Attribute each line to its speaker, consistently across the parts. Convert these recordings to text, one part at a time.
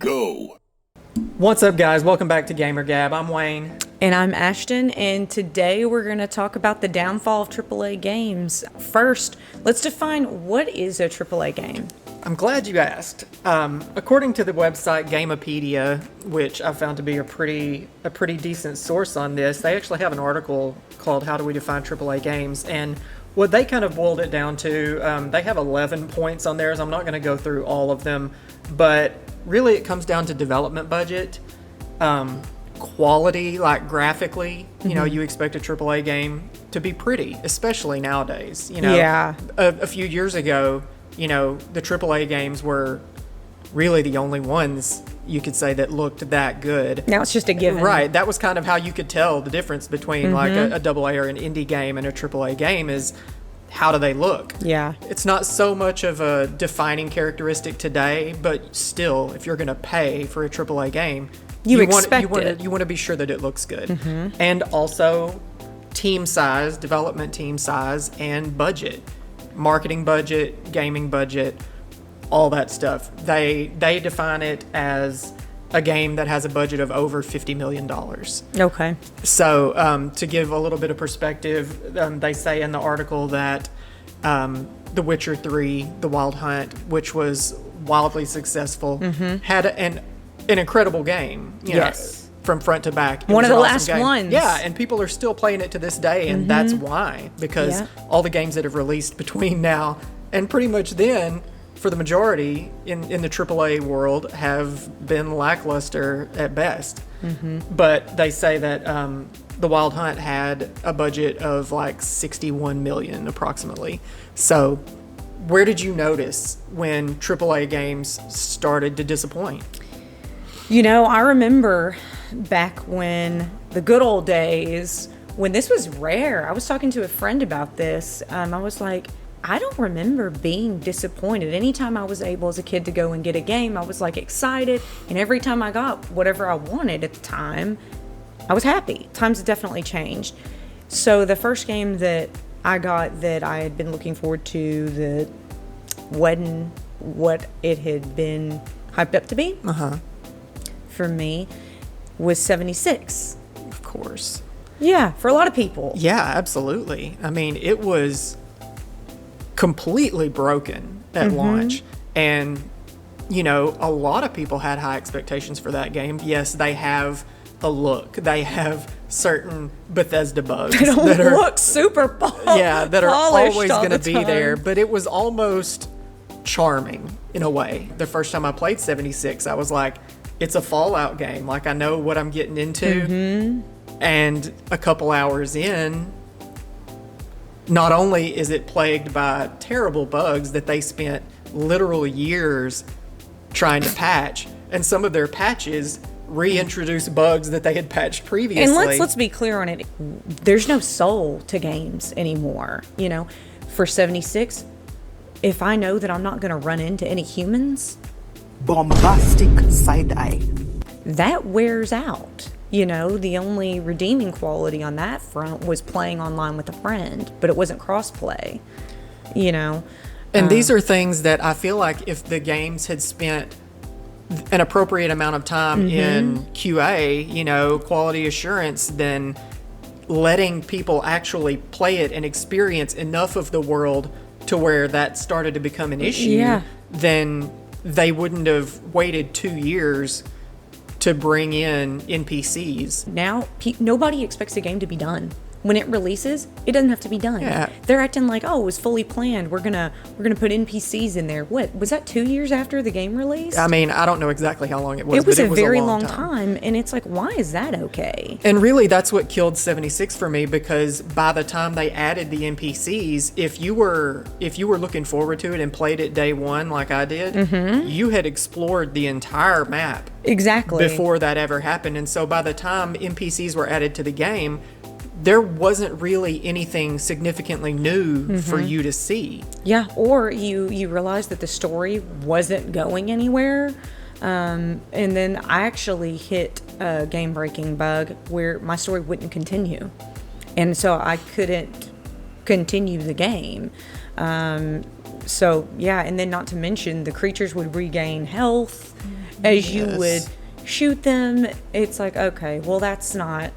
Speaker 1: Go.
Speaker 2: What's up, guys? Welcome back to Gamer Gab. I'm Wayne.
Speaker 3: And I'm Ashtyn, and today we're going to talk about the downfall of AAA games. First, let's define what is a AAA game.
Speaker 2: I'm glad you asked. According to the website Gamepedia, which I found to be a pretty decent source on this, they actually have an article called "How Do We Define AAA Games?" And what they kind of boiled it down to, they have 11 points on theirs. I'm not going to go through all of them, but really it comes down to development budget, quality, like graphically. You know, you expect a AAA game to be pretty, especially nowadays. You know,
Speaker 3: Yeah.
Speaker 2: A few years ago, you know, the AAA games were really the only ones you could say that looked that good.
Speaker 3: Now it's just a given.
Speaker 2: Right. That was kind of how you could tell the difference between like a AA or an indie game and a AAA game is how do they look?
Speaker 3: Yeah.
Speaker 2: It's not so much of a defining characteristic today, but still, if you're going to pay for a AAA game, you want to be sure that it looks good. And also team size, development team size, and budget. Marketing budget, gaming budget, all that stuff. They define it as a game that has a budget of over $50 million.
Speaker 3: Okay.
Speaker 2: So to give a little bit of perspective, they say in the article that The Witcher 3, The Wild Hunt, which was wildly successful, had an incredible game. You know, from front to back.
Speaker 3: One of the last ones.
Speaker 2: Yeah, and people are still playing it to this day, and that's why. Because all the games that have released between now and pretty much then, for the majority in the AAA world, have been lackluster at best. But they say that The Wild Hunt had a budget of like $61 million approximately. So where did you notice when AAA games started to disappoint?
Speaker 3: You know, I remember back when the good old days, when this was rare. I was talking to a friend about this. I was like, I don't remember being disappointed. Anytime I was able as a kid to go and get a game, I was like excited. And every time I got whatever I wanted at the time, I was happy. Times have definitely changed. So the first game that I got that I had been looking forward to, that wasn't what it had been hyped up to be, for me, was 76.
Speaker 2: Of course.
Speaker 3: Yeah, for a lot of people.
Speaker 2: Yeah, absolutely. I mean, it was completely broken at launch. And, you know, a lot of people had high expectations for that game. Yes, they have a look. They have certain Bethesda bugs.
Speaker 3: They don't look super polished.
Speaker 2: Yeah, that are always going to be
Speaker 3: time.
Speaker 2: there. But it was almost charming in a way. The first time I played 76, I was like, it's a Fallout game. Like, I know what I'm getting into. And a couple hours in, not only is it plagued by terrible bugs that they spent literal years trying to patch, and some of their patches reintroduce bugs that they had patched previously.
Speaker 3: And let's be clear on it. There's no soul to games anymore. You know, for 76, if I know that I'm not going to run into any humans,
Speaker 4: bombastic side eye,
Speaker 3: that wears out. You know, the only redeeming quality on that front was playing online with a friend, but it wasn't cross-play, you know.
Speaker 2: And these are things that I feel like if the games had spent an appropriate amount of time in QA, you know, quality assurance, then letting people actually play it and experience enough of the world to where that started to become an issue, then they wouldn't have waited 2 years to bring in NPCs.
Speaker 3: Now, nobody expects a game to be done. When it releases, it doesn't have to be done.
Speaker 2: Yeah.
Speaker 3: They're acting like, oh, it was fully planned. We're gonna put NPCs in there. What was that? 2 years after the game released?
Speaker 2: I mean, I don't know exactly how long it was.
Speaker 3: It was
Speaker 2: but
Speaker 3: a very long
Speaker 2: time.
Speaker 3: time, and it's like, why is that okay?
Speaker 2: And really, that's what killed 76 for me, because by the time they added the NPCs, if you were looking forward to it and played it day one like I did, you had explored the entire map.
Speaker 3: Exactly.
Speaker 2: Before that ever happened. And so by the time NPCs were added to the game, there wasn't really anything significantly new for you to see.
Speaker 3: Yeah, or you realize that the story wasn't going anywhere. And then I actually hit a game-breaking bug where my story wouldn't continue. And so I couldn't continue the game. So, yeah, and then not to mention the creatures would regain health. as you would shoot them, it's like, okay, well, that's not,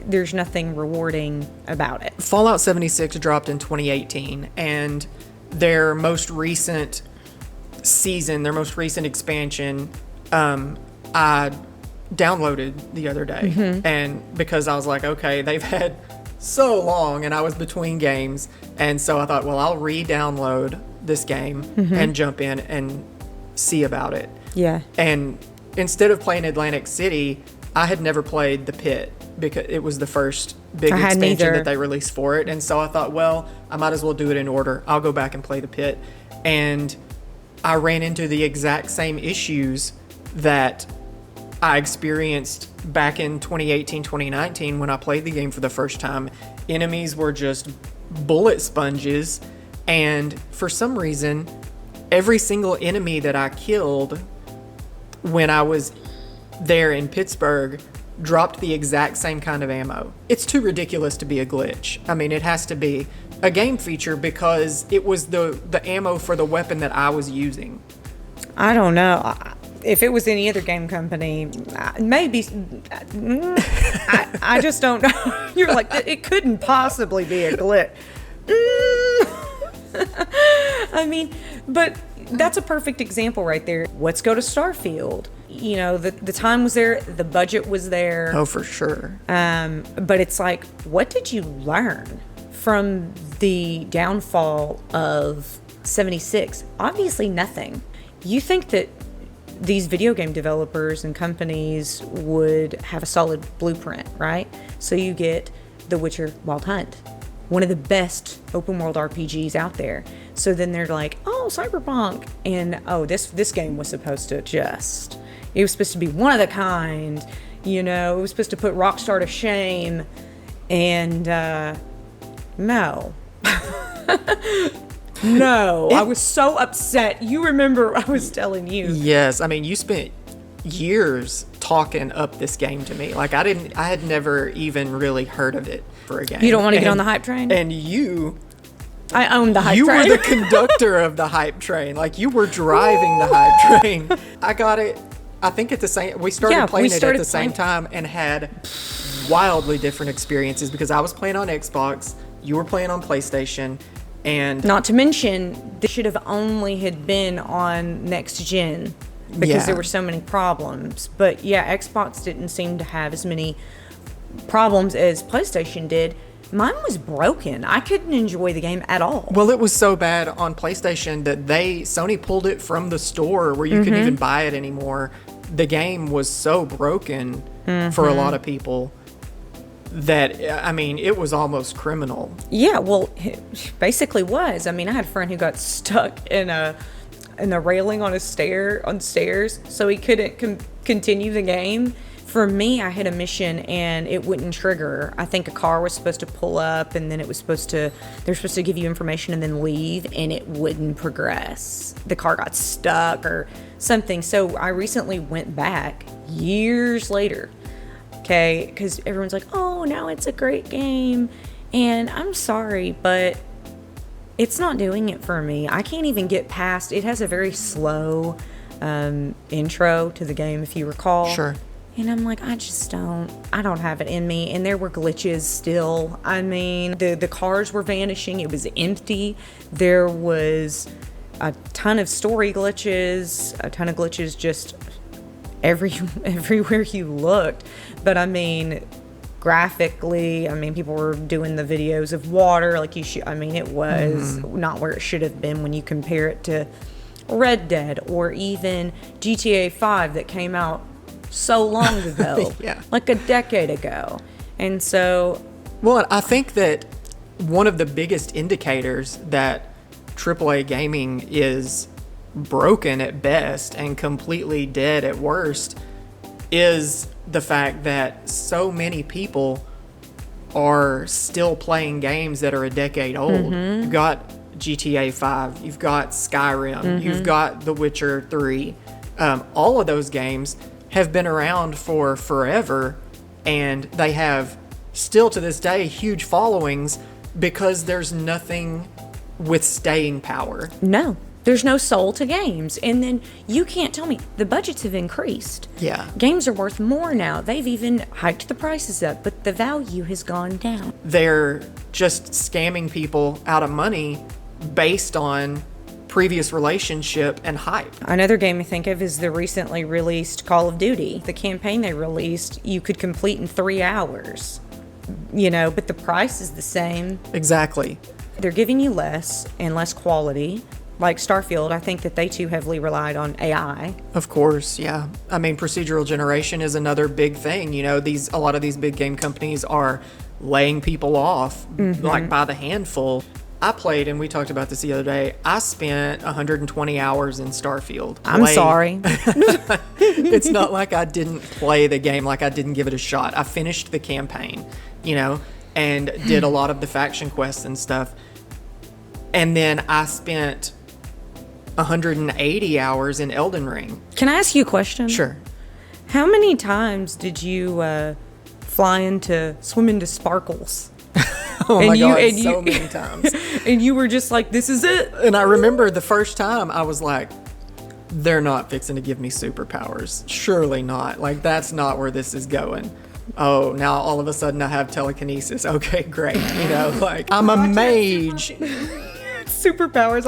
Speaker 3: there's nothing rewarding about it.
Speaker 2: Fallout 76 dropped in 2018, and their most recent season, their most recent expansion, I downloaded the other day. And because I was like, okay, they've had so long and I was between games, and so I thought, well, I'll re-download this game and jump in and see about it.
Speaker 3: Yeah.
Speaker 2: And instead of playing Atlantic City, I had never played The Pit because it was the first big expansion that they released for it. And so I thought, well, I might as well do it in order. I'll go back and play The Pit. And I ran into the exact same issues that I experienced back in 2018, 2019 when I played the game for the first time. Enemies were just bullet sponges. And for some reason, every single enemy that I killed when I was there in Pittsburgh dropped the exact same kind of ammo. It's too ridiculous to be a glitch. I mean, it has to be a game feature because it was the ammo for the weapon that I was using.
Speaker 3: I don't know. If it was any other game company, maybe. I just don't know. You're like, it couldn't possibly be a glitch. I mean, but that's a perfect example right there. Let's go to Starfield. You know, the time was there, the budget was there.
Speaker 2: Oh, for sure.
Speaker 3: But it's like, what did you learn from the downfall of 76? Obviously nothing. You think that these video game developers and companies would have a solid blueprint, right? So you get The Witcher Wild Hunt, one of the best open world RPGs out there. So then they're like, oh, Cyberpunk. And oh, this game was supposed to it was supposed to be one of the kind, you know, it was supposed to put Rockstar to shame. And no. No, I was so upset. You remember I was telling you.
Speaker 2: Yes, I mean, you spent years talking up this game to me. Like, I had never even really heard of it for a game.
Speaker 3: You don't want to get on the hype train?
Speaker 2: And
Speaker 3: I own the hype train.
Speaker 2: You were the conductor of the hype train. Like, you were driving the hype train. I got it, I think we started playing it at the same time and had wildly different experiences because I was playing on Xbox, you were playing on PlayStation, and
Speaker 3: not to mention this should have only had been on next gen because there were so many problems. But yeah, Xbox didn't seem to have as many problems as PlayStation did. Mine was broken. I couldn't enjoy the game at all.
Speaker 2: Well, it was so bad on PlayStation that Sony pulled it from the store where you couldn't even buy it anymore. The game was so broken for a lot of people that, I mean, it was almost criminal.
Speaker 3: Yeah, well, it basically was. I mean, I had a friend who got stuck in a railing on stairs, so he couldn't continue the game. For me, I hit a mission and it wouldn't trigger. I think a car was supposed to pull up and then they're supposed to give you information and then leave, and it wouldn't progress. The car got stuck or something. So I recently went back years later, okay, because everyone's like, oh, now it's a great game. And I'm sorry, but it's not doing it for me. I can't even get past, it has a very slow intro to the game, if you recall.
Speaker 2: Sure.
Speaker 3: And I'm like, I don't have it in me. And there were glitches still. I mean, the cars were vanishing. It was empty. There was a ton of story glitches, a ton of glitches just everywhere you looked. But I mean, graphically, I mean, people were doing the videos of water like you should. I mean, it was not where it should have been when you compare it to Red Dead or even GTA 5 that came out so long ago, like a decade ago. And so,
Speaker 2: well, I think that one of the biggest indicators that AAA gaming is broken at best and completely dead at worst is the fact that so many people are still playing games that are a decade old. You've got GTA 5, you've got Skyrim, you've got The Witcher 3. All of those games have been around for forever, and they have still to this day huge followings because there's nothing with staying power.
Speaker 3: No. There's no soul to games. And then you can't tell me the budgets have increased.
Speaker 2: Yeah.
Speaker 3: Games are worth more now. They've even hiked the prices up, but the value has gone down.
Speaker 2: They're just scamming people out of money based on previous relationship and hype.
Speaker 3: Another game I think of is the recently released Call of Duty. The campaign they released, you could complete in 3 hours. But the price is the same.
Speaker 2: Exactly.
Speaker 3: They're giving you less and less quality. Like Starfield, I think that they too heavily relied on AI.
Speaker 2: Of course, yeah. I mean, procedural generation is another big thing. A lot of these big game companies are laying people off like by the handful. I played, and we talked about this the other day, I spent 120 hours in Starfield.
Speaker 3: I'm sorry.
Speaker 2: It's not like I didn't play the game, like I didn't give it a shot. I finished the campaign, and did a lot of the faction quests and stuff. And then I spent 180 hours in Elden Ring.
Speaker 3: Can I ask you a question?
Speaker 2: Sure.
Speaker 3: How many times did you swim into sparkles?
Speaker 2: Oh my God, so many times.
Speaker 3: And you were just like, this is it?
Speaker 2: And I remember the first time I was like, they're not fixing to give me superpowers. Surely not. Like, that's not where this is going. Oh, now all of a sudden I have telekinesis. Okay, great. I'm a mage.
Speaker 3: Superpowers.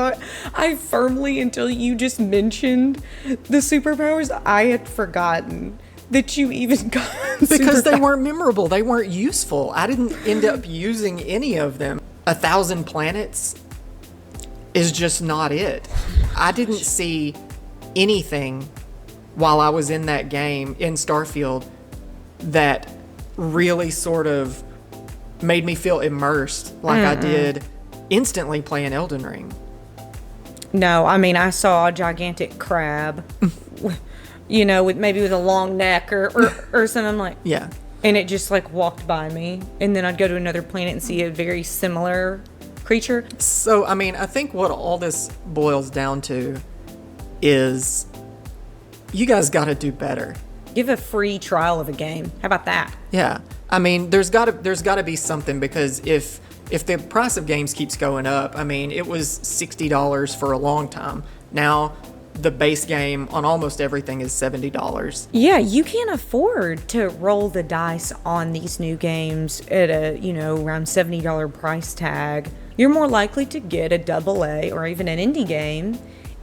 Speaker 3: I firmly, until you just mentioned the superpowers, I had forgotten that you even got
Speaker 2: because they weren't memorable. They weren't useful. I didn't end up using any of them. 1,000 planets is just not it. I didn't see anything while I was in that game in Starfield that really sort of made me feel immersed like I did instantly playing Elden Ring.
Speaker 3: No, I mean, I saw a gigantic crab, with a long neck or something. I'm like,
Speaker 2: yeah.
Speaker 3: And it just like walked by me. And then I'd go to another planet and see a very similar creature.
Speaker 2: So, I mean, I think what all this boils down to is you guys got to do better.
Speaker 3: Give a free trial of a game. How about that?
Speaker 2: Yeah. I mean, there's got to be something, because if the price of games keeps going up, I mean, it was $60 for a long time. Now, the base game on almost everything is $70.
Speaker 3: Yeah, you can't afford to roll the dice on these new games at a, around $70 price tag. You're more likely to get a AA or even an indie game,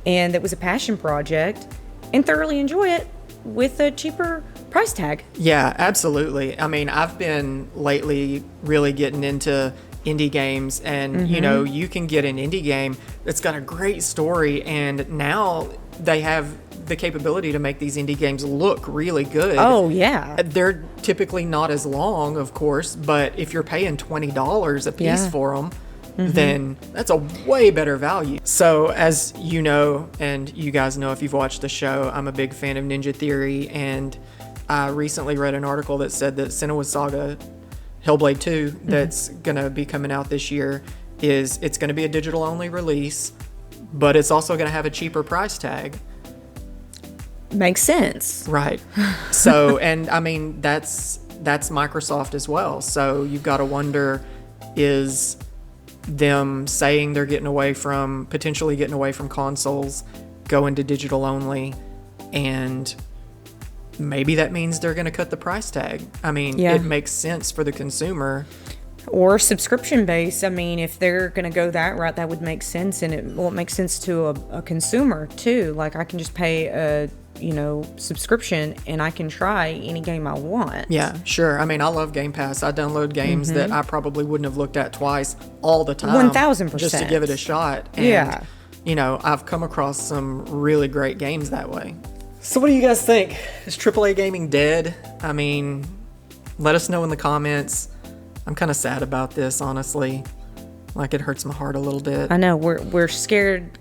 Speaker 3: and that was a passion project, and thoroughly enjoy it with a cheaper price tag.
Speaker 2: Yeah, absolutely. I mean, I've been lately really getting into indie games, and you can get an indie game that's got a great story, and now they have the capability to make these indie games look really good.
Speaker 3: Oh yeah,
Speaker 2: they're typically not as long, of course, but if you're paying $20 a piece for them, then that's a way better value. So as you know, and you guys know if you've watched the show, I'm a big fan of Ninja Theory, and I recently read an article that said that Senua's Saga Hellblade 2 that's going to be coming out this year it's going to be a digital only release, but it's also going to have a cheaper price tag.
Speaker 3: Makes sense.
Speaker 2: Right. So, and I mean, that's Microsoft as well. So you've got to wonder, is them saying they're potentially getting away from consoles, going to digital only, and maybe that means they're going to cut the price tag. I mean, it makes sense for the consumer.
Speaker 3: Or subscription based. I mean, if they're going to go that route, that would make sense, and it makes sense to a consumer too. Like, I can just pay a subscription and I can try any game I want.
Speaker 2: Yeah, sure. I mean, I love Game Pass. I download games that I probably wouldn't have looked at twice all the time.
Speaker 3: 1000%.
Speaker 2: Just to give it a shot. And, I've come across some really great games that way. So what do you guys think? Is AAA gaming dead? I mean, let us know in the comments. I'm kind of sad about this, honestly. Like, it hurts my heart a little bit.
Speaker 3: I know. We're scared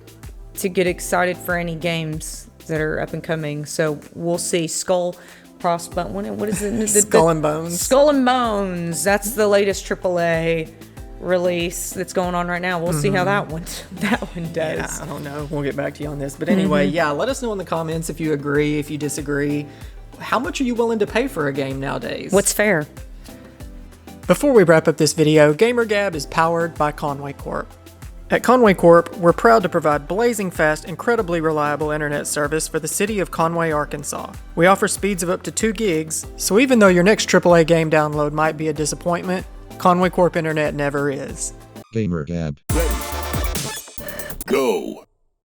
Speaker 3: to get excited for any games that are up and coming. So we'll see. Skull and Bones. Skull and Bones. That's the latest AAA release that's going on right now. We'll see how that one does.
Speaker 2: Yeah, I don't know. We'll get back to you on this. But anyway, let us know in the comments if you agree, if you disagree. How much are you willing to pay for a game nowadays?
Speaker 3: What's fair?
Speaker 2: Before we wrap up this video, Gamer Gab is powered by Conway Corp. At Conway Corp, we're proud to provide blazing fast, incredibly reliable internet service for the city of Conway, Arkansas. We offer speeds of up to 2 gigs, so even though your next AAA game download might be a disappointment, Conway Corp internet never is.
Speaker 1: Gamer Gab.
Speaker 5: Go!